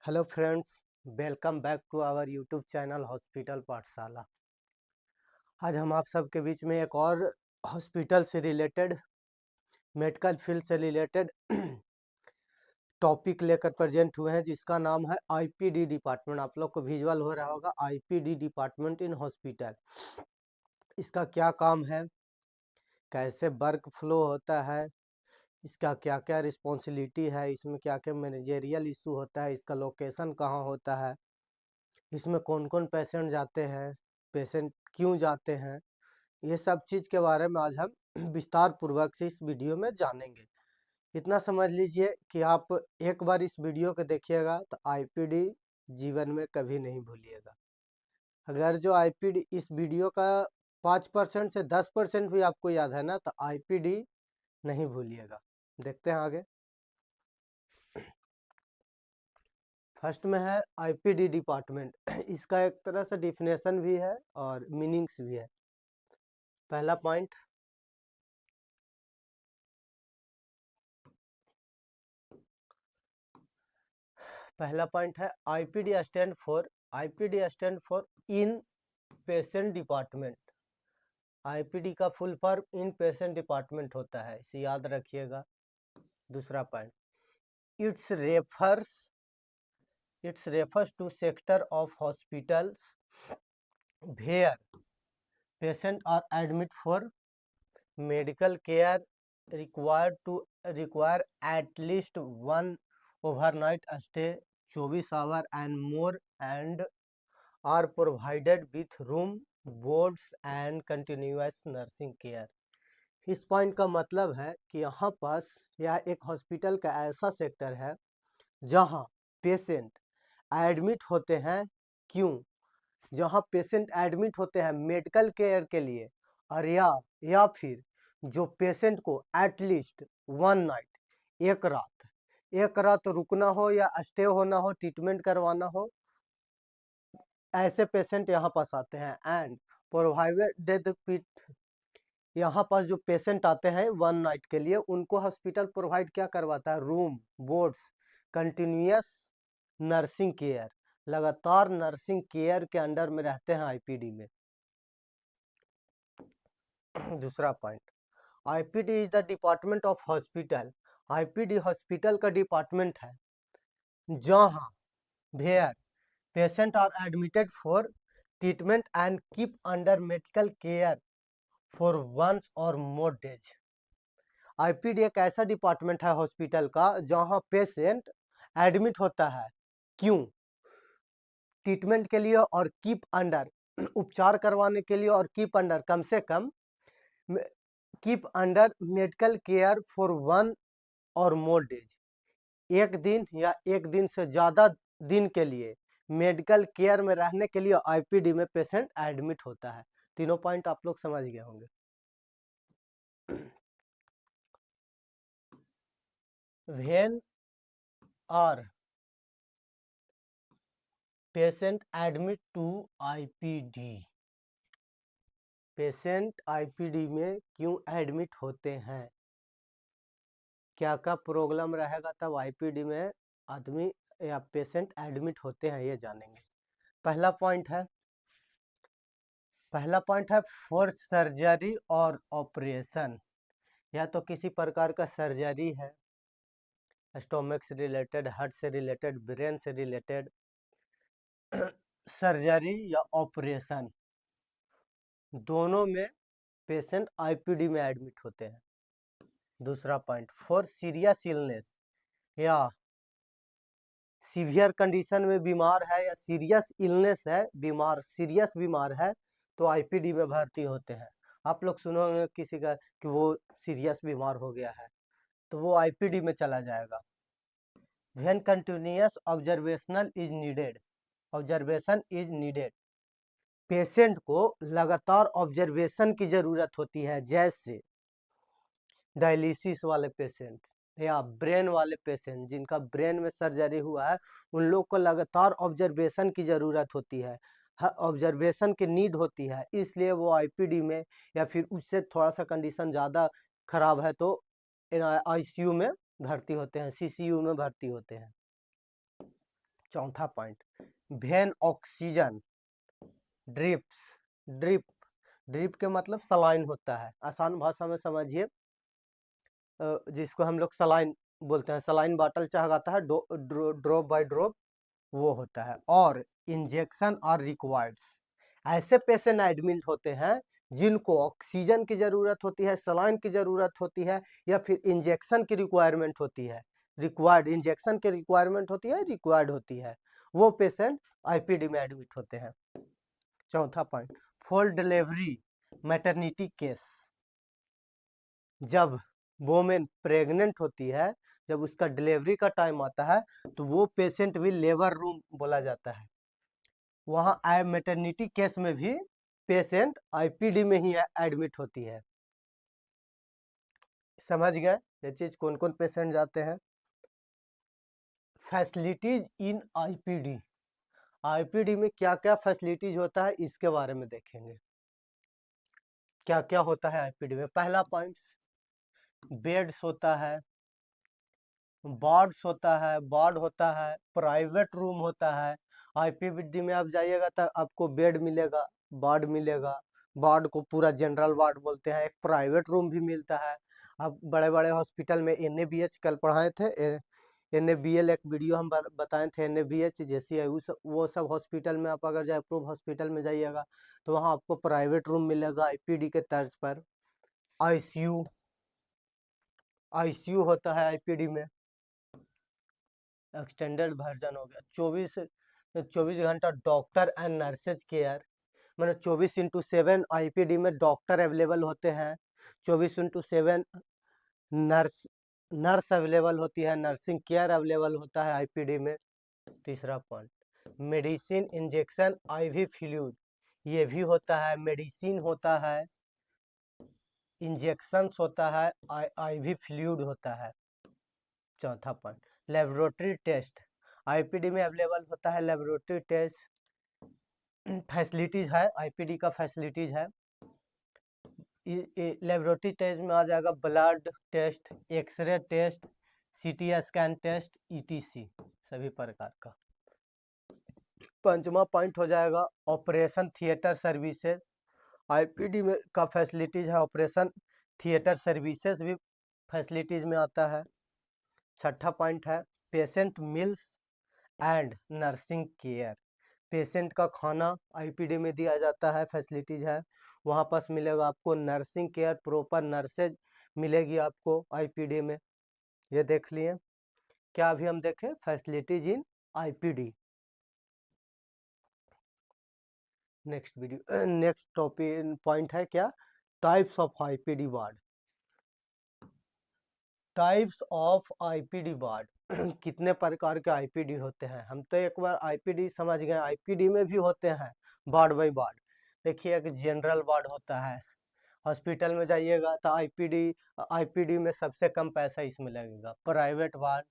Hello friends, welcome back to our YouTube channel hospital Pathshala. आज हम आप सबके बीच में एक और हॉस्पिटल से रिलेटेड, मेडिकल फील्ड से रिलेटेड टॉपिक लेकर प्रेजेंट हुए हैं, जिसका नाम है आईपीडी डिपार्टमेंट। आप लोग को विजुअल हो रहा होगा, आईपीडी डिपार्टमेंट इन हॉस्पिटल। इसका क्या काम है, कैसे वर्क फ्लो होता है, इसका क्या क्या रिस्पॉन्सिबिलिटी है, इसमें क्या क्या मैनेजेरियल इशू होता है, इसका लोकेशन कहाँ होता है, इसमें कौन कौन पेशेंट जाते हैं, पेशेंट क्यों जाते हैं, ये सब चीज़ के बारे में आज हम विस्तार पूर्वक से इस वीडियो में जानेंगे। इतना समझ लीजिए कि आप एक बार इस वीडियो को देखिएगा तो आईपीडी जीवन में कभी नहीं भूलिएगा। अगर जो आईपीडी इस वीडियो का 5% से 10% भी आपको याद है ना, तो आईपीडी नहीं भूलिएगा। देखते हैं आगे। फर्स्ट में है आईपीडी डिपार्टमेंट। इसका एक तरह से डिफिनेशन भी है और मीनिंग्स भी है। पहला पॉइंट, है IPD stand for inpatient department. IPD का full form inpatient department होता है, इसे याद रखिएगा। दूसरा point, it's refers to sector of hospitals where patient are admit for medical care require at least one overnight stay 24 hour and more, and are provided with room, boards and continuous nursing care। इस point का मतलब है कि यहाँ पास यह एक hospital का ऐसा सेक्टर है जहाँ पेशेंट एडमिट होते हैं। क्यों? जहाँ पेशेंट एडमिट होते हैं मेडिकल केयर के लिए, और या फिर जो पेशेंट को एटलीस्ट वन नाइट, एक रात रुकना हो या स्टे होना हो, ट्रीटमेंट करवाना हो, ऐसे पेशेंट यहाँ पास आते हैं। एंड प्रोवाइडेड यहाँ पास जो पेशेंट आते हैं वन नाइट के लिए, उनको हॉस्पिटल प्रोवाइड क्या करवाता है? Room, boards, continuous nursing care. लगातार नर्सिंग केयर के अंडर में रहते हैं आईपीडी में। दूसरा point, IPD is the department of hospital. IPD hospital का डिपार्टमेंट है जहाँ where patient are admitted for treatment and keep under medical care for once और मोर डेज। आईपीडी एक ऐसा डिपार्टमेंट है हॉस्पिटल का जहाँ पेशेंट एडमिट होता है। क्यों? ट्रीटमेंट के लिए और कीप अंडर उपचार करवाने के लिए, और कीप अंडर कम से कम keep under medical care for one और मोर डेज। एक दिन या एक दिन से ज़्यादा दिन के लिए मेडिकल केयर में रहने के लिए आईपीडी में पेशेंट एडमिट होता है। तीनों पॉइंट आप लोग समझ गए होंगे। When are patient admit to IPD, patient IPD में क्यों एडमिट होते हैं, क्या क्या प्रॉब्लम रहेगा तब आईपीडी में आदमी या पेशेंट एडमिट होते हैं, ये जानेंगे। पहला पॉइंट है फॉर सर्जरी और ऑपरेशन। या तो किसी प्रकार का सर्जरी है, स्टोमक से रिलेटेड, हार्ट से रिलेटेड, ब्रेन से रिलेटेड सर्जरी या ऑपरेशन, दोनों में पेशेंट आईपीडी में एडमिट होते हैं। दूसरा पॉइंट, फॉर सीरियस इलनेस, या सीवियर कंडीशन में बीमार है या सीरियस इलनेस है, सीरियस बीमार है, तो आईपीडी में भर्ती होते हैं। आप लोग सुनोगे किसी का कि वो सीरियस बीमार हो गया है, तो वो आईपीडी में चला जाएगा। When continuous observation is needed, patient को लगातार ऑब्जर्वेशन की जरूरत होती है, जैसे डायलिसिस वाले पेशेंट या ब्रेन वाले पेशेंट जिनका ब्रेन में सर्जरी हुआ है, उन लोग को लगातार ऑब्जर्वेशन की ज़रूरत होती है, ऑब्जर्वेशन की नीड होती है, इसलिए वो आईपीडी में, या फिर उससे थोड़ा सा कंडीशन ज़्यादा खराब है तो आईसीयू में भर्ती होते हैं, सीसीयू में भर्ती होते हैं। चौथा point, when oxygen drips, drip drip के मतलब सलाइन होता है, आसान भाषा में समझिए, जिसको हम लोग सलाइन बोलते हैं, सलाइन बॉटल चढ़ाता है, ड्रॉप बाय ड्रॉप वो होता है। और इंजेक्शन और रिक्वायर्ड्स, ऐसे पेशेंट एडमिट होते हैं जिनको ऑक्सीजन की ज़रूरत होती है, सलाइन की ज़रूरत होती है, या फिर इंजेक्शन की रिक्वायरमेंट होती है, रिक्वायर्ड इंजेक्शन की रिक्वायरमेंट होती है, रिक्वायर्ड होती है, वो पेशेंट आईपीडी में एडमिट होते हैं। चौथा point, for delivery maternity case, जब वोमेन प्रेग्नेंट होती है, जब उसका डिलीवरी का टाइम आता है, तो वो पेशेंट भी लेबर रूम बोला जाता है। वहाँ मैटरनिटी केस में भी पेशेंट आईपीडी में ही एडमिट होती है। समझ गए ये चीज, कौन कौन पेशेंट जाते हैं। फैसिलिटीज इन आईपीडी, आईपीडी में क्या क्या फैसिलिटीज होता है इसके बारे में देखेंगे, क्या क्या होता है आईपीडी में। पहला पॉइंट, बेड्स होता है, वार्ड्स होता है, वार्ड होता है, प्राइवेट रूम होता है। आईपीडी में आप जाइएगा तो आपको बेड मिलेगा, वार्ड मिलेगा, वार्ड को पूरा जनरल वार्ड बोलते हैं, एक प्राइवेट रूम भी मिलता है। अब बड़े बड़े हॉस्पिटल में एनएबीएच कल पढ़ाए थे, एनएबीएल एक वीडियो हम बताए थे, एनएबीएच जैसी वो सब हॉस्पिटल में आप अगर जयपुर हॉस्पिटल में जाइएगा तो वहाँ आपको प्राइवेट रूम मिलेगा आईपीडी के तर्ज पर। आईसीयू, आईसीयू होता है आईपीडी में, एक्सटेंडेड वर्जन हो गया। 24 घंटा डॉक्टर एंड नर्सेज केयर, मतलब 24/7 आईपीडी में डॉक्टर अवेलेबल होते हैं, 24/7 नर्स अवेलेबल होती है, नर्सिंग केयर अवेलेबल होता है आईपीडी में। तीसरा point, medicine injection IV fluid, ये भी होता है, मेडिसिन होता है, इंजेक्शंस होता है, आईवी फ्लूइड होता है। चौथा पॉइंट, लेबोरेटरी टेस्ट, आईपीडी में अवेलेबल होता है लेबोरेटरी टेस्ट, फैसिलिटीज है आईपीडी का, फैसिलिटीज है। लेबोरेटरी टेस्ट में आ जाएगा blood test, x-ray test, CT scan test, ETC सभी प्रकार का। पंचमा पॉइंट हो जाएगा ऑपरेशन थिएटर सर्विसेज, आईपीडी में का फैसिलिटीज है, ऑपरेशन थिएटर सर्विसेज भी फैसिलिटीज में आता है। छठा पॉइंट है patient meals and nursing care, patient का खाना आईपीडी में दिया जाता है, फैसिलिटीज है, वहाँ पास मिलेगा आपको नर्सिंग केयर, प्रॉपर नर्सेज मिलेगी आपको आईपीडी में। ये देख लिए, क्या अभी हम देखें facilities in IPD. Next video, next topic point है क्या, types of IPD ward, types of IPD ward, कितने प्रकार के आईपीडी होते हैं। हम तो एक बार आईपीडी समझ गए, आईपीडी में भी होते हैं वार्ड बाई वार्ड। देखिए एक जनरल वार्ड होता है, हॉस्पिटल में जाइएगा तो आईपीडी में सबसे कम पैसा इसमें लगेगा। प्राइवेट वार्ड,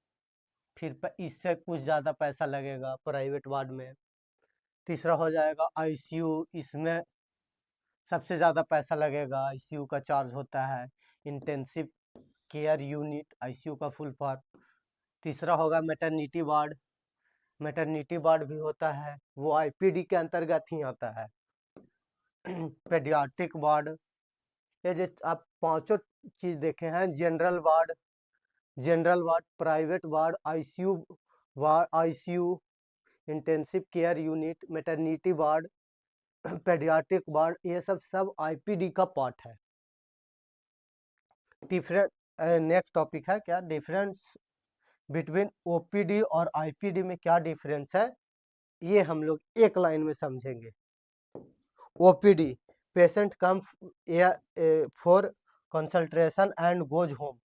फिर इससे कुछ ज़्यादा पैसा लगेगा प्राइवेट वार्ड में। तीसरा हो जाएगा आईसीयू, इसमें सबसे ज़्यादा पैसा लगेगा, आईसीयू का चार्ज होता है, इंटेंसिव केयर यूनिट, आईसीयू का फुल फॉर्म। तीसरा होगा मैटरनिटी वार्ड, मैटरनिटी वार्ड भी होता है, वो आईपीडी के अंतर्गत ही आता है। पेडियाट्रिक वार्ड, ये जो आप पांचों चीज देखे हैं, general ward, general ward, private ward, ICU, intensive care unit, maternity ward, paediatric ward, ये सब आईपीडी का पार्ट है। डिफरेंट, नेक्स्ट टॉपिक है क्या, डिफरेंस बिटवीन ओपीडी और आईपीडी में क्या डिफरेंस है, ये हम लोग एक लाइन में समझेंगे। OPD, patient come for consultation and goes home,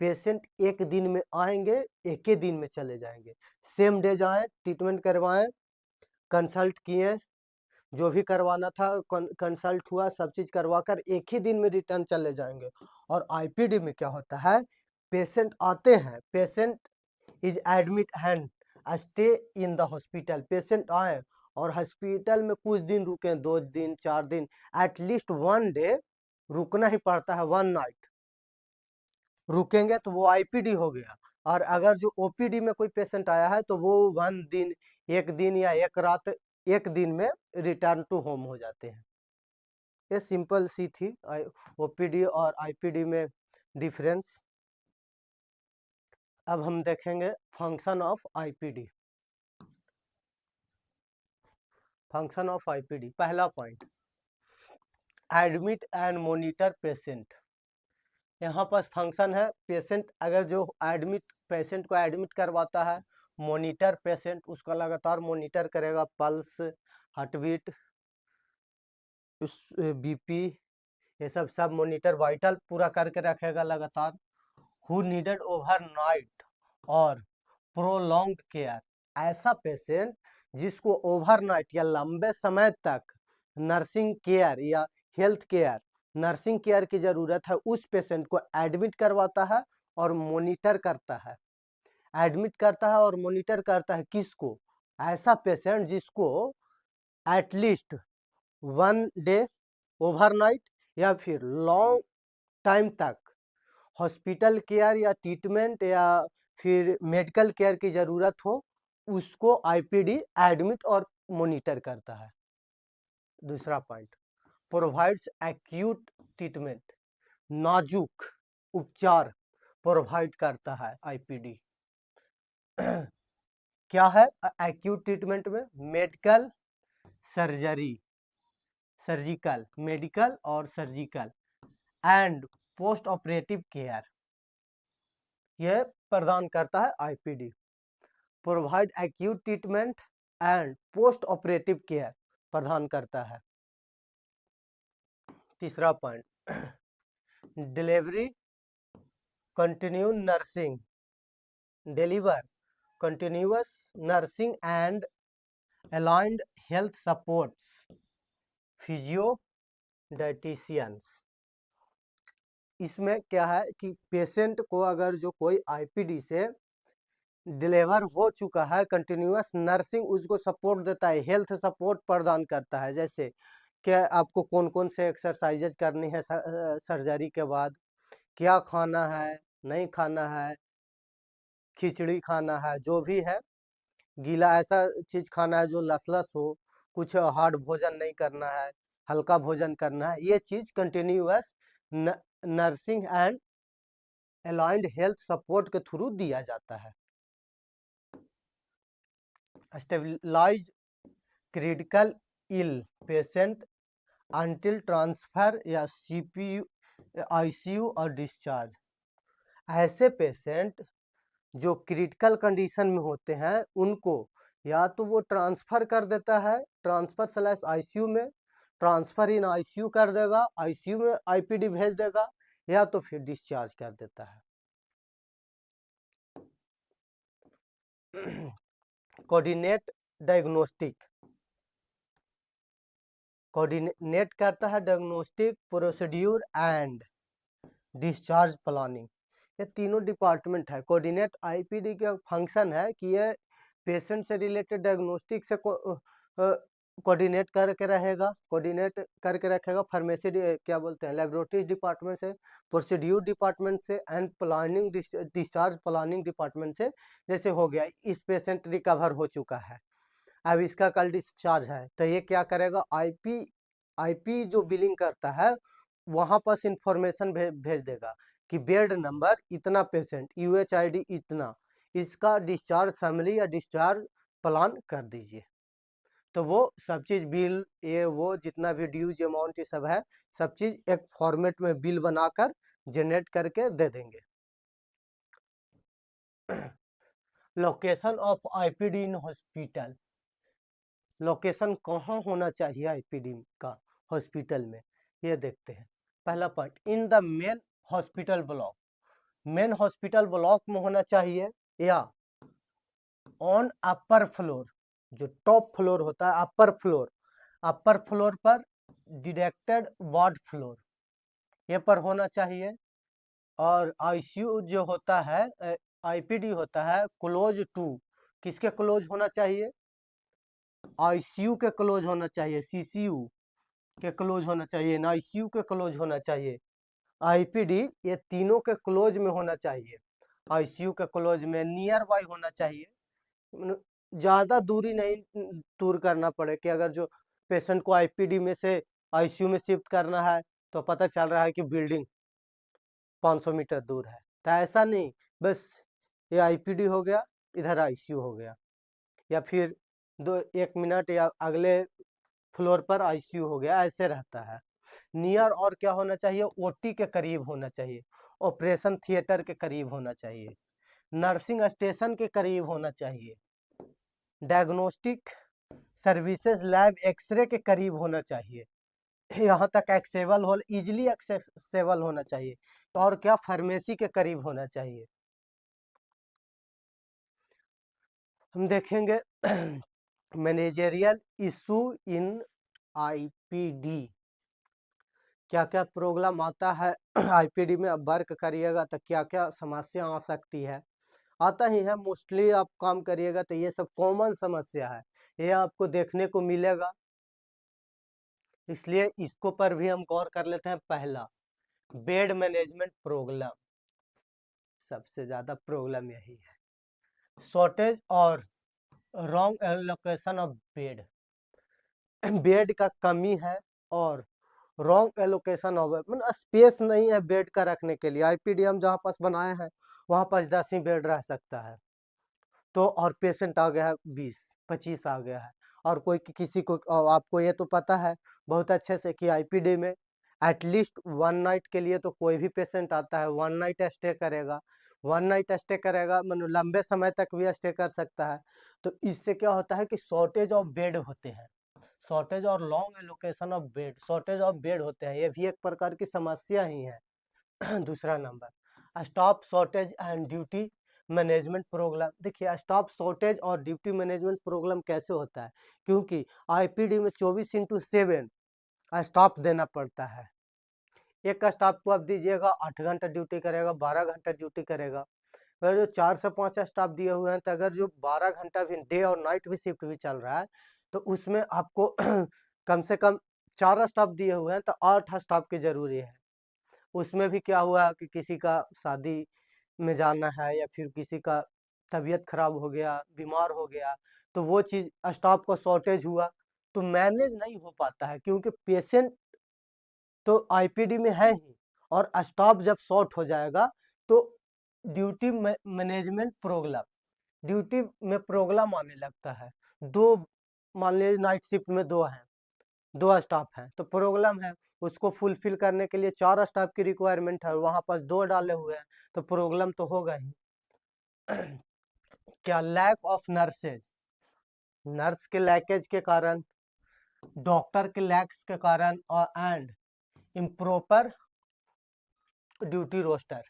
patient एक दिन में आएंगे, एक ही दिन में चले जाएंगे, सेम डे जाएं, ट्रीटमेंट करवाएं, कंसल्ट किए, जो भी करवाना था कंसल्ट हुआ, सब चीज़ करवाकर एक ही दिन में रिटर्न चले जाएंगे। और आईपीडी में क्या होता है, पेशेंट आते हैं, patient is admit and stay in the hospital, patient आए और हॉस्पिटल में कुछ दिन रुके, 2 दिन 4 दिन, एटलीस्ट 1 डे रुकना ही पड़ता है, 1 नाइट रुकेंगे तो वो आईपीडी हो गया। और अगर जो ओपीडी में कोई पेशेंट आया है तो वो 1 दिन एक दिन या एक रात, एक दिन में रिटर्न टू होम हो जाते हैं। ये सिंपल सी थी ओपीडी और आईपीडी में डिफरेंस। अब हम देखेंगे function of IPD. Function of IPD, पहला point, admit and monitor patient. यहाँ पर फंक्शन है पेशेंट, अगर जो एडमिट पेशेंट को एडमिट करवाता है, मॉनिटर पेशेंट उसका लगातार मॉनिटर करेगा, पल्स, हार्ट बीट, बीपी, ये सब मॉनिटर, वाइटल पूरा करके रखेगा लगातार। हु नीडेड ओवरनाइट और प्रोलॉन्ग्ड केयर, ऐसा पेशेंट जिसको ओवरनाइट या लंबे समय तक नर्सिंग केयर या हेल्थ केयर, नर्सिंग केयर की जरूरत है, उस पेशेंट को एडमिट करवाता है और मॉनिटर करता है। एडमिट करता है और मॉनिटर करता है किसको? ऐसा पेशेंट जिसको एटलीस्ट 1 डे, ओवरनाइट या फिर लॉन्ग टाइम तक हॉस्पिटल केयर या ट्रीटमेंट या फिर मेडिकल केयर की जरूरत हो, उसको आईपीडी एडमिट और मॉनिटर करता है। दूसरा पॉइंट, प्रोवाइड्स एक्यूट ट्रीटमेंट, नाजुक उपचार प्रोवाइड करता है आईपीडी। क्या है एक्यूट ट्रीटमेंट में? मेडिकल, सर्जरी, सर्जिकल, मेडिकल और surgical and post operative care, यह प्रदान करता है IPD. Provide acute treatment and post operative care प्रदान करता है। तीसरा point, delivery continue nursing, deliver continuous nursing and allied health supports, physio dietitians. इसमें क्या है कि पेशेंट को अगर जो कोई आईपीडी से डिलीवर हो चुका है, कंटिन्यूअस नर्सिंग उसको सपोर्ट देता है, हेल्थ सपोर्ट प्रदान करता है। जैसे क्या आपको कौन कौन से एक्सरसाइजेज करनी है सर्जरी के बाद, क्या खाना है, नहीं खाना है, खिचड़ी खाना है, जो भी है, गीला ऐसा चीज खाना है जो लसलस हो, कुछ हार्ड भोजन नहीं करना है, हल्का भोजन करना है, ये चीज continuous nursing and allied health support के थ्रू दिया जाता है। Stabilise critical ill patient until transfer या सीपीयू, आईसीयू और डिस्चार्ज। ऐसे पेशेंट जो क्रिटिकल कंडीशन में होते हैं उनको या तो वो ट्रांसफर कर देता है, ट्रांसफर स्लैश आईसीयू में, ट्रांसफर इन आईसीयू कर देगा, आईसीयू में आईपीडी भेज देगा, या तो फिर डिस्चार्ज कर देता है। कोऑर्डिनेट डायग्नोस्टिक, कोऑर्डिनेट करता है diagnostic procedure and discharge planning. ये तीनों डिपार्टमेंट है। कोऑर्डिनेट आईपीडी का फंक्शन है कि ये पेशेंट से रिलेटेड डायग्नोस्टिक से कोऑर्डिनेट करके रहेगा, कोऑर्डिनेट करके रखेगा। फार्मेसी क्या बोलते हैं, लेबोरेटरी डिपार्टमेंट से, प्रोसीड्यूर डिपार्टमेंट से and planning discharge planning department से। जैसे हो गया इस पेशेंट रिकवर हो चुका है, अब इसका कल डिस्चार्ज है, तो ये क्या करेगा, आईपी जो बिलिंग करता है वहां पर इंफॉर्मेशन भेज देगा कि बेड नंबर इतना पेशेंट, यूएचआईडी इतना, इसका डिस्चार्ज फैमिली या डिस्चार्ज प्लान कर दीजिए। तो वो सब चीज बिल, ये वो जितना भी ड्यूज अमाउंट ये सब है, सब चीज एक फॉर्मेट में बिल बनाकर जनरेट करके दे देंगे। Location of IPD in hospital, location कहाँ होना चाहिए आईपीडी का हॉस्पिटल में, ये देखते हैं। पहला point, in the main hospital block, main hospital block में होना चाहिए, या ऑन अपर फ्लोर, जो टॉप फ्लोर होता है अपर फ्लोर, अपर फ्लोर पर डिडेक्टेड वार्ड फ्लोर, ये पर होना चाहिए। और आईसीयू जो होता है, आईपीडी होता है क्लोज टू, किसके क्लोज होना चाहिए, आईसीयू के क्लोज होना चाहिए, सीसीयू के क्लोज होना चाहिए, आईसीयू के क्लोज होना चाहिए। आईपीडी ये तीनों के क्लोज में होना चाहिए। आईसीयू के क्लोज में नियर बाय होना चाहिए, ज़्यादा दूरी नहीं दूर करना पड़े कि अगर जो पेशेंट को आईपीडी में से आईसीयू में शिफ्ट करना है तो पता चल रहा है कि बिल्डिंग 500 मीटर दूर है, तो ऐसा नहीं, बस ये आईपीडी हो गया, इधर आईसीयू हो गया, या फिर 1 मिनट या अगले फ्लोर पर आईसीयू हो गया, ऐसे रहता है। नियर और क्या होना चाहिए, ओटी के करीब होना चाहिए, ऑपरेशन थिएटर के करीब होना चाहिए, नर्सिंग स्टेशन के करीब होना चाहिए, डायग्नोस्टिक सर्विसेज लैब एक्सरे के करीब होना चाहिए, यहाँ तक एक्सेबल हो, इजिली एक्सेसेबल होना चाहिए, और क्या फार्मेसी के करीब होना चाहिए। हम देखेंगे मैनेजरियल इशू इन आईपीडी, क्या क्या प्रॉब्लम आता है आईपीडी में, अब वर्क करिएगा तो क्या क्या समस्या आ सकती है, आता ही है मोस्टली, आप काम करिएगा तो ये सब कॉमन समस्या है, ये आपको देखने को मिलेगा, इसलिए इसको पर भी हम गौर कर लेते हैं। पहला, बेड मैनेजमेंट प्रॉब्लम, सबसे ज्यादा प्रॉब्लम यही है, शॉर्टेज और wrong allocation of bed, bed का कमी है और रॉन्ग एलोकेशन ऑफ, मतलब स्पेस नहीं है बेड का रखने के लिए, आईपीडी हम जहाँ पास बनाए हैं वहाँ पास 10 ही बेड रह सकता है, तो और पेशेंट आ गया है 20-25 आ गया है, और कोई किसी को, आपको ये तो पता है बहुत अच्छे से कि आईपीडी में एटलीस्ट 1 नाइट के लिए तो कोई भी पेशेंट आता है 1 नाइट स्टे करेगा, 1 नाइट स्टे करेगा, मतलब लंबे समय तक भी स्टे कर सकता है। तो इससे क्या होता है कि शॉर्टेज ऑफ बेड होते हैं, शॉर्टेज और long allocation of bed, shortage of bed होते हैं, ये भी एक प्रकार की समस्या ही है। दूसरा number, staff shortage and duty management programme, देखिए स्टाफ शॉर्टेज और ड्यूटी मैनेजमेंट प्रोग्राम कैसे होता है, क्योंकि आईपीडी में 24/7 स्टाफ देना पड़ता है, एक स्टाफ को आप दीजिएगा 8 घंटा ड्यूटी करेगा, 12 घंटा ड्यूटी करेगा, अगर जो 4 से 5 स्टाफ दिए हुए हैं तो अगर जो 12 घंटा भी डे और नाइट भी शिफ्ट भी चल रहा है तो उसमें आपको कम से कम 4 स्टाफ दिए हुए हैं तो 8 स्टाफ की जरूरी है, उसमें भी क्या हुआ कि किसी का शादी में जाना है या फिर किसी का तबीयत खराब हो गया, बीमार हो गया, तो वो चीज़ स्टाफ का शॉर्टेज हुआ तो मैनेज नहीं हो पाता है, क्योंकि पेशेंट तो आईपीडी में है ही, और स्टाफ जब शॉर्ट हो जाएगा तो ड्यूटी मैनेजमेंट प्रॉब्लम, ड्यूटी में प्रॉब्लम आने लगता है। दो, मान लीजिए नाइट शिफ्ट में 2 हैं, 2 स्टाफ हैं तो प्रॉब्लम है, उसको फुलफिल करने के लिए 4 स्टाफ की रिक्वायरमेंट है, वहाँ पास 2 डाले हुए हैं तो प्रॉब्लम तो होगा ही। क्या लैक ऑफ नर्सेज, नर्स के लैकेज के कारण, डॉक्टर के लैक्स के कारण, और and improper duty roster,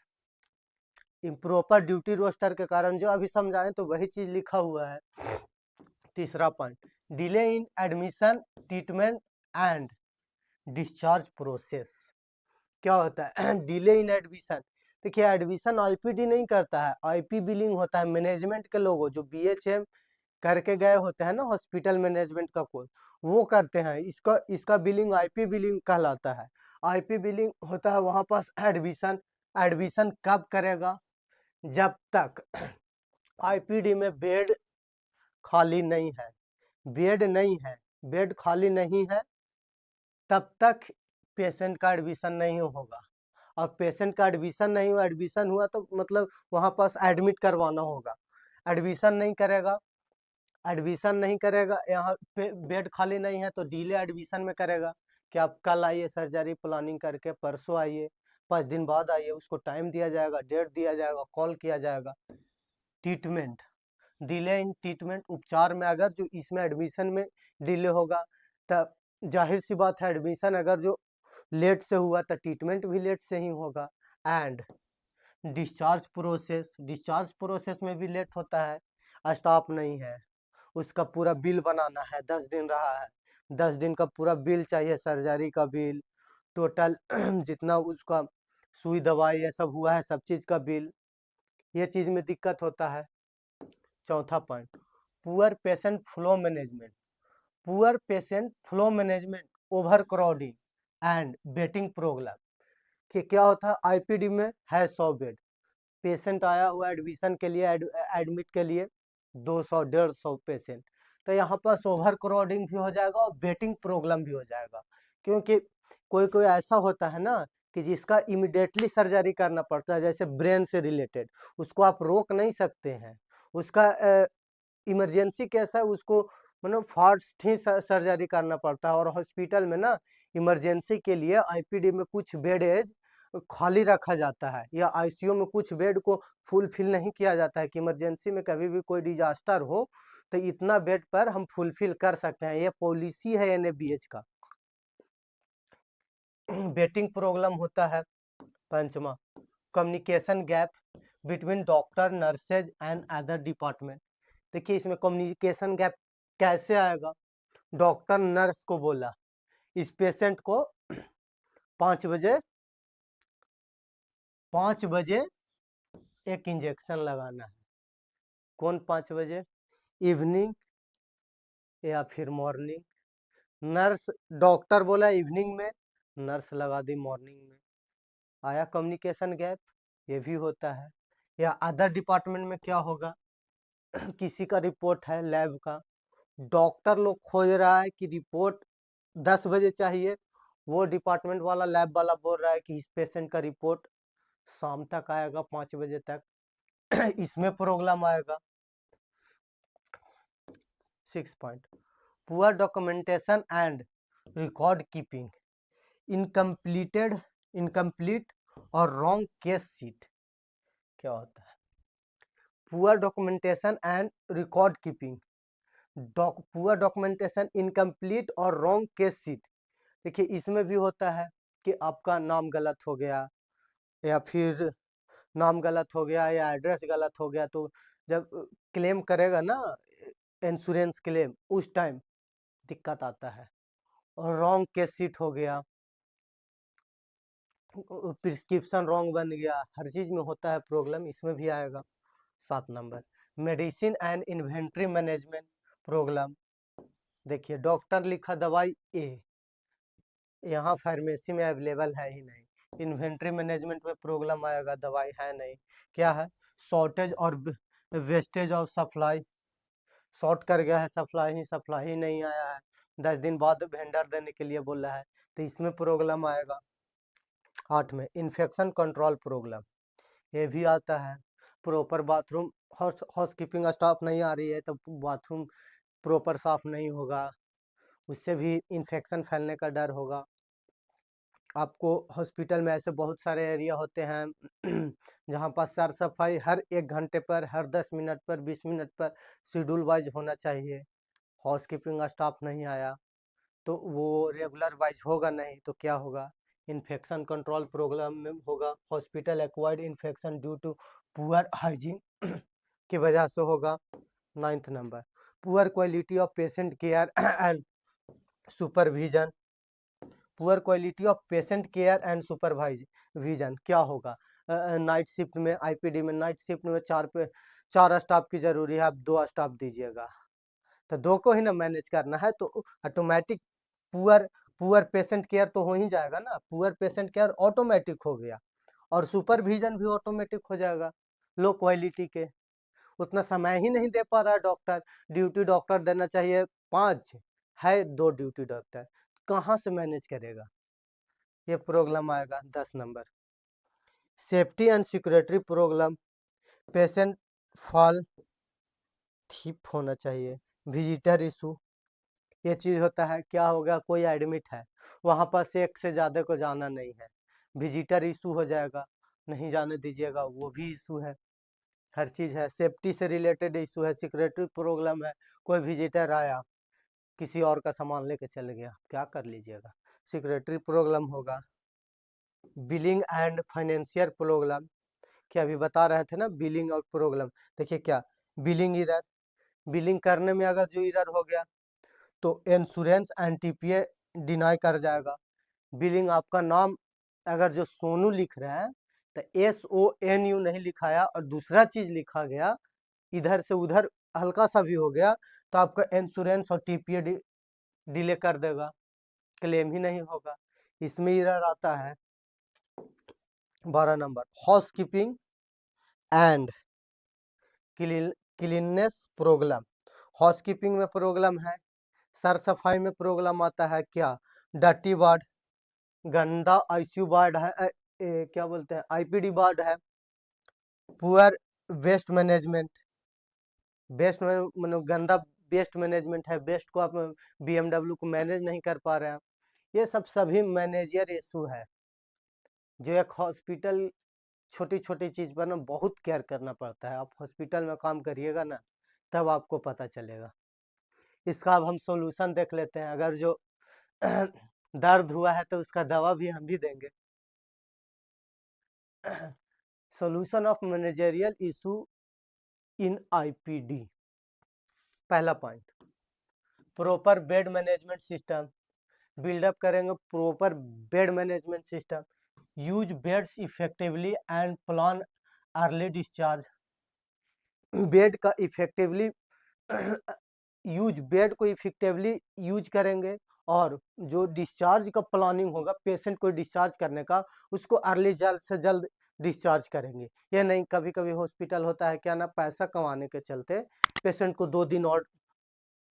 improper duty roster के कारण, जो अभी समझाएं तो वही चीज लिखा हुआ है। तीसरा point, delay in admission treatment and discharge process, क्या होता है डिले इन एडमिशन, देखिए एडमिशन आईपीडी नहीं करता है, आईपी बिलिंग होता है, मैनेजमेंट के लोग जो बीएचएम करके गए होते हैं ना हॉस्पिटल मैनेजमेंट का कोर्स, वो करते हैं, इसका बिलिंग आईपी बिलिंग कहलाता है, आईपी बिलिंग होता है वहाँ पास एडमिशन, एडमिशन कब करेगा, जब तक आईपीडी में बेड खाली नहीं है, बेड नहीं है, बेड खाली नहीं है तब तक पेशेंट का एडमिशन नहीं होगा, और पेशेंट का एडमिशन नहीं हुआ, एडमिशन हुआ तो मतलब वहाँ पास एडमिट करवाना होगा, एडमिशन नहीं करेगा, एडमिशन नहीं करेगा, यहाँ पे बेड खाली नहीं है तो डिले एडमिशन में करेगा कि आप कल आइए सर्जरी प्लानिंग करके, परसों आइए, 5 दिन बाद आइए, उसको टाइम दिया जाएगा, डेट दिया जाएगा, कॉल किया जाएगा। ट्रीटमेंट, डिले इन ट्रीटमेंट, उपचार में अगर जो इसमें एडमिशन में डिले होगा तब जाहिर सी बात है एडमिशन अगर जो लेट से हुआ तो ट्रीटमेंट भी लेट से ही होगा। And discharge process, discharge process में भी लेट होता है, स्टाफ नहीं है, उसका पूरा बिल बनाना है, 10 दिन रहा है, 10 दिन का पूरा बिल चाहिए, सर्जरी का बिल, टोटल जितना उसका सुई दवाई ये सब हुआ है सब चीज़ का बिल, ये चीज़ में दिक्कत होता है। चौथा point, poor patient flow management, poor patient flow management, over crowding and waiting problem, कि क्या होता है आईपीडी में है 100 बेड, पेशेंट आया हुआ एडमिशन के लिए, एडमिट के लिए 200 150 पेशेंट। तो यहाँ पास ओवर क्राउडिंग भी हो जाएगा और वेटिंग प्रॉब्लम भी हो जाएगा, क्योंकि कोई कोई ऐसा होता है ना कि जिसका इमिडिएटली सर्जरी करना पड़ता है, जैसे ब्रेन से रिलेटेड, उसको आप रोक नहीं सकते हैं, उसका इमरजेंसी केस है, उसको मतलब फास्ट ही सर्जरी करना पड़ता है। और हॉस्पिटल में ना इमरजेंसी के लिए आईपीडी में कुछ बेड खाली रखा जाता है, या आईसीयू में कुछ बेड को फुलफिल नहीं किया जाता है कि इमरजेंसी में कभी भी कोई डिजास्टर हो तो इतना बेड पर हम फुलफिल कर सकते हैं। ये पॉलिसी है एनएबीएच का। वेटिंग प्रॉब्लम होता है। पंचमा, communication gap between doctor, nurses and other department. देखिए इसमें कम्युनिकेशन गैप कैसे आएगा। डॉक्टर नर्स को बोला इस पेशेंट को 5 बजे एक इंजेक्शन लगाना है। कौन 5 बजे? इवनिंग या फिर मॉर्निंग? नर्स, डॉक्टर बोला इवनिंग में, नर्स लगा दी मॉर्निंग में। आया कम्युनिकेशन गैप, ये भी होता है। या अदर डिपार्टमेंट में क्या होगा, किसी का रिपोर्ट है लैब का, डॉक्टर लोग खोज रहा है कि रिपोर्ट 10 बजे चाहिए, वो डिपार्टमेंट वाला लैब वाला बोल रहा है कि इस पेशेंट का रिपोर्ट शाम तक आएगा 5 बजे तक। इसमें प्रॉब्लम आएगा। 6 point, poor documentation and record keeping, incomplete और रॉन्ग केस शीट। क्या होता है? Poor documentation and record keeping, poor documentation, incomplete और रॉन्ग केस शीट। देखिए इसमें भी होता है कि आपका नाम गलत हो गया, या फिर नाम गलत हो गया या एड्रेस गलत हो गया, तो जब क्लेम करेगा ना इंश्योरेंस क्लेम, उस टाइम दिक्कत आता है। और रॉन्ग केस शीट हो गया, प्रिस्क्रिप्शन रॉन्ग बन गया, हर चीज में होता है प्रॉब्लम, इसमें भी आएगा। 7 number, medicine and inventory management problem. देखिए डॉक्टर लिखा दवाई ए, यहाँ फार्मेसी में अवेलेबल है ही नहीं, इन्वेंट्री मैनेजमेंट में प्रॉब्लम आएगा, दवाई है नहीं। क्या है? शॉर्टेज और वेस्टेज ऑफ सप्लाई, शॉर्ट कर गया है सप्लाई ही नहीं आया है, 10 दिन बाद वेंडर देने के लिए बोल रहा है, तो इसमें प्रॉब्लम आएगा। 8 में इन्फेक्शन कंट्रोल प्रॉब्लम, ये भी आता है। Proper bathroom, house keeping staff नहीं आ रही है तो बाथरूम प्रॉपर साफ नहीं होगा, उससे भी इन्फेक्शन फैलने का डर होगा। आपको हॉस्पिटल में ऐसे बहुत सारे एरिया होते हैं जहाँ पर साफ सफाई हर 1 घंटे पर, हर 10 मिनट पर, 20 मिनट पर शेड्यूल वाइज होना चाहिए। हाउस कीपिंग स्टाफ नहीं आया तो वो रेगुलर वाइज होगा नहीं, तो क्या होगा? इन्फेक्शन कंट्रोल प्रोग्राम में होगा। Hospital acquired infection due to poor hygiene की वजह से होगा। 9th number, poor quality of patient care and supervision, poor quality of patient care and supervision क्या होगा? नाइट शिफ्ट में, आईपीडी में नाइट शिफ्ट में 4 स्टाफ की जरूरी है, आप 2 स्टाफ दीजिएगा, तो 2 को ही ना मैनेज करना है, तो automatic poor poor patient care तो हो ही जाएगा ना, पुअर पेशेंट केयर ऑटोमेटिक हो गया, और सुपरविजन भी ऑटोमेटिक हो जाएगा। लो क्वालिटी के, उतना समय ही नहीं दे पा रहा है डॉक्टर, ड्यूटी डॉक्टर देना चाहिए 5 है, 2 ड्यूटी डॉक्टर, कहाँ से मैनेज करेगा? ये प्रॉब्लम आएगा। 10 number, safety and security problem, patient fall थिप होना चाहिए, विजिटर इशू, ये चीज़ होता है। क्या होगा? कोई एडमिट है, वहाँ पर एक से ज़्यादा को जाना नहीं है, विजिटर इशू हो जाएगा, नहीं जाने दीजिएगा, वो भी इशू है। हर चीज़ है, सेफ्टी से रिलेटेड इशू है, सिक्योरिटी प्रॉब्लम है, कोई विजिटर आया किसी और का सामान लेके चले गया, क्या कर लीजिएगा? सिक्योरिटी प्रॉब्लम होगा। बिलिंग एंड फाइनेंशियल प्रॉब्लम, क्या अभी बता रहे थे ना, बिलिंग और प्रॉब्लम। देखिए क्या, बिलिंग इरर, बिलिंग करने में अगर जो इरर हो गया तो इंश्योरेंस एंड टीपीए डिनाई कर जाएगा। बिलिंग, आपका नाम अगर जो सोनू लिख रहे हैं तो SONU नहीं लिखाया और दूसरा चीज लिखा गया, इधर से उधर हल्का सा भी हो गया, तो आपका इंश्योरेंस और टीपीए डिले कर देगा, क्लेम ही नहीं होगा, इसमें एरर आता है। 12 number, house keeping and cleanness problem, housekeeping में प्रॉब्लम है, सर सफाई में प्रॉब्लम आता है क्या, डर्टी वार्ड, गंदा आईसीयू वार्ड है, क्या बोलते हैं आईपीडी वार्ड है, पुअर वेस्ट मैनेजमेंट, वेस्ट में मतलब गंदा वेस्ट मैनेजमेंट है, वेस्ट को आप बीएमडब्ल्यू को मैनेज नहीं कर पा रहे हैं। ये सब सभी मैनेजर इशू है जो एक हॉस्पिटल छोटी छोटी चीज़ पर ना बहुत केयर करना पड़ता है। आप हॉस्पिटल में काम करिएगा ना तब आपको पता चलेगा। इसका अब हम सॉल्यूशन देख लेते हैं। अगर जो दर्द हुआ है तो उसका दवा भी हम भी देंगे। Solution of managerial issue in IPD. पहला point, proper bed management system, build up करेंगे proper bed management system, use beds effectively and plan early discharge. Bed का इफेक्टिवली बेड को इफेक्टिवली यूज करेंगे और जो डिस्चार्ज का प्लानिंग होगा पेशेंट को डिस्चार्ज करने का, उसको अर्ली जल्द से जल्द डिस्चार्ज करेंगे। ये नहीं कभी कभी हॉस्पिटल होता है क्या ना, पैसा कमाने के चलते पेशेंट को 2 दिन और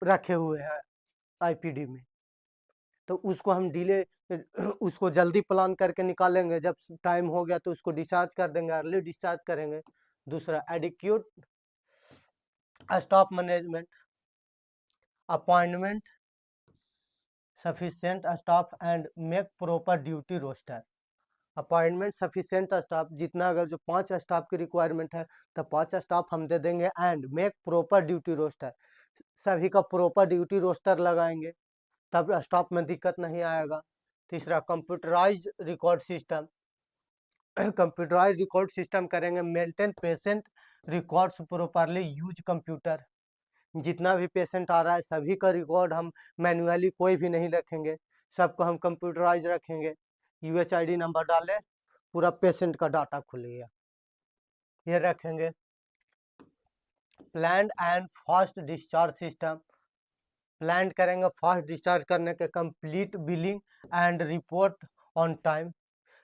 रखे हुए हैं आईपीडी में, तो उसको हम डिले उसको जल्दी प्लान करके निकालेंगे, जब टाइम हो गया तो उसको डिस्चार्ज कर देंगे, अर्ली डिस्चार्ज करेंगे। दूसरा, adequate staff management, appointment sufficient staff and make proper duty roster. Appointment sufficient staff, जितना अगर जो 5 स्टाफ की रिक्वायरमेंट है तो 5 स्टाफ हम दे देंगे, and make proper duty roster, सभी का प्रॉपर ड्यूटी रोस्टर लगाएंगे तब स्टाफ में दिक्कत नहीं आएगा। तीसरा, computerise record system, computerise record system करेंगे, maintain patient records properly, use computer, जितना भी पेशेंट आ रहा है सभी का रिकॉर्ड हम मैन्युअली कोई भी नहीं रखेंगे, सबको हम कंप्यूटराइज रखेंगे। यूएचआईडी नंबर डालें, पूरा पेशेंट का डाटा खुल गया, ये रखेंगे। Planned and fast discharge system, plan करेंगे फास्ट डिस्चार्ज करने के, complete billing and report on time,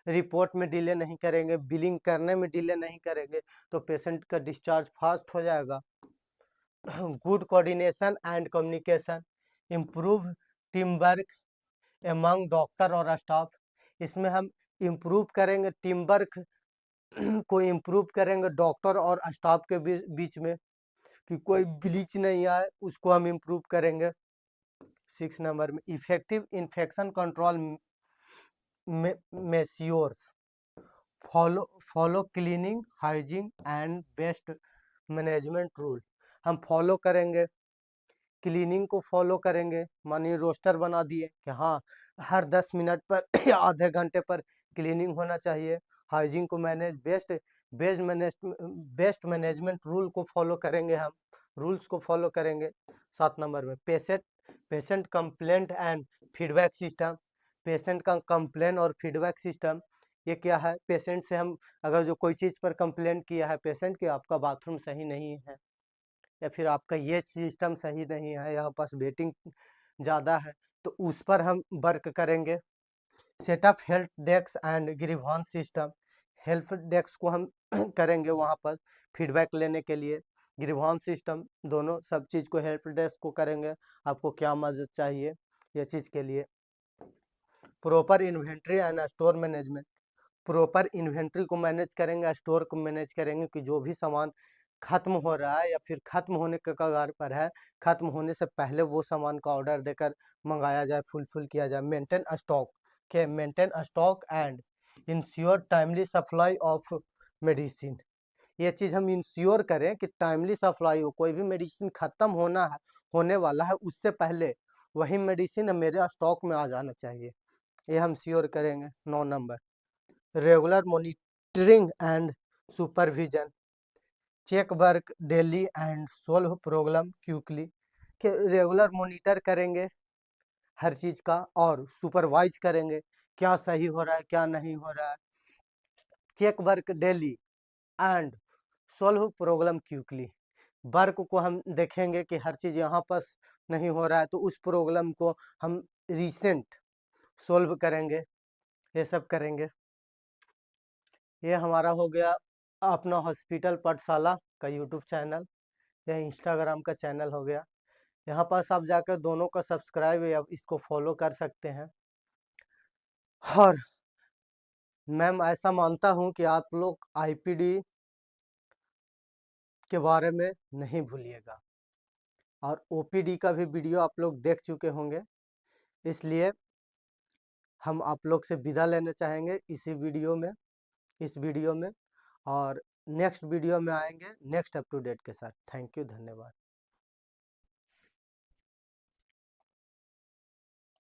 report में डिले नहीं करेंगे, बिलिंग करने में डिले नहीं करेंगे तो पेशेंट का डिस्चार्ज फास्ट हो जाएगा। Good coordination and communication, improve team work among doctor और स्टाफ, इसमें हम इम्प्रूव करेंगे टीम वर्क को, इम्प्रूव करेंगे डॉक्टर और स्टाफ के बीच में कि कोई ब्लीच नहीं आए, उसको हम इम्प्रूव करेंगे। 6 नंबर में, effective infection control measures, follow cleaning hygiene and best management rule, हम फॉलो करेंगे क्लीनिंग को, फॉलो करेंगे, मानिए रोस्टर बना दिए कि हाँ हर 10 मिनट पर या आधे घंटे पर क्लीनिंग होना चाहिए, हाइजीन को मैनेज, बेस्ट मैनेजमेंट रूल को फॉलो करेंगे, हम रूल्स को फॉलो करेंगे। 7 नंबर में, patient complaint and feedback system, patient का कंप्लेन और फीडबैक सिस्टम, ये क्या है, पेशेंट से हम अगर जो कोई चीज़ पर कंप्लेंट किया है पेशेंट कि आपका बाथरूम सही नहीं है या फिर आपका ये सिस्टम सही नहीं है, यहाँ पास वेटिंग ज़्यादा है, तो उस पर हम वर्क करेंगे। Setup help desk and grievance system, help desk को हम करेंगे वहाँ पर फीडबैक लेने के लिए, ग्रीवांस सिस्टम, दोनों सब चीज़ को हेल्प डेस्क को करेंगे, आपको क्या मदद चाहिए ये चीज़ के लिए। Proper inventory and store management, proper inventory को मैनेज करेंगे, स्टोर को मैनेज करेंगे कि जो भी सामान खत्म हो रहा है या फिर खत्म होने के कगार पर है, खत्म होने से पहले वो सामान का ऑर्डर देकर मंगाया जाए, फुलफिल किया जाए। Maintain stock and ensure timely supply of medicine, ये चीज़ हम इंश्योर करें कि टाइमली सप्लाई हो, कोई भी मेडिसिन खत्म होने वाला है उससे पहले वही मेडिसिन मेरे स्टॉक में आ जाना चाहिए, ये हम श्योर करेंगे। 9 number, regular monitoring and supervision, check work daily and solve problem quickly, कि रेगुलर मॉनिटर करेंगे हर चीज़ का और सुपरवाइज करेंगे क्या सही हो रहा है क्या नहीं हो रहा है। Check work daily and solve problem quickly, work को हम देखेंगे कि हर चीज़ यहाँ पर नहीं हो रहा है तो उस प्रॉब्लम को हम रिसेंट सोल्व करेंगे, ये सब करेंगे। ये हमारा हो गया अपना हॉस्पिटल पाठशाला का यूट्यूब चैनल, यह इंस्टाग्राम का चैनल हो गया। यहाँ पास आप जाकर दोनों का सब्सक्राइब या इसको फॉलो कर सकते हैं। और मैं ऐसा मानता हूँ कि आप लोग आईपीडी के बारे में नहीं भूलिएगा, और ओपीडी का भी वीडियो आप लोग देख चुके होंगे, इसलिए हम आप लोग से विदा लेना चाहेंगे इस वीडियो में, और नेक्स्ट वीडियो में आएंगे नेक्स्ट अप टू डेट के साथ। थैंक यू, धन्यवाद।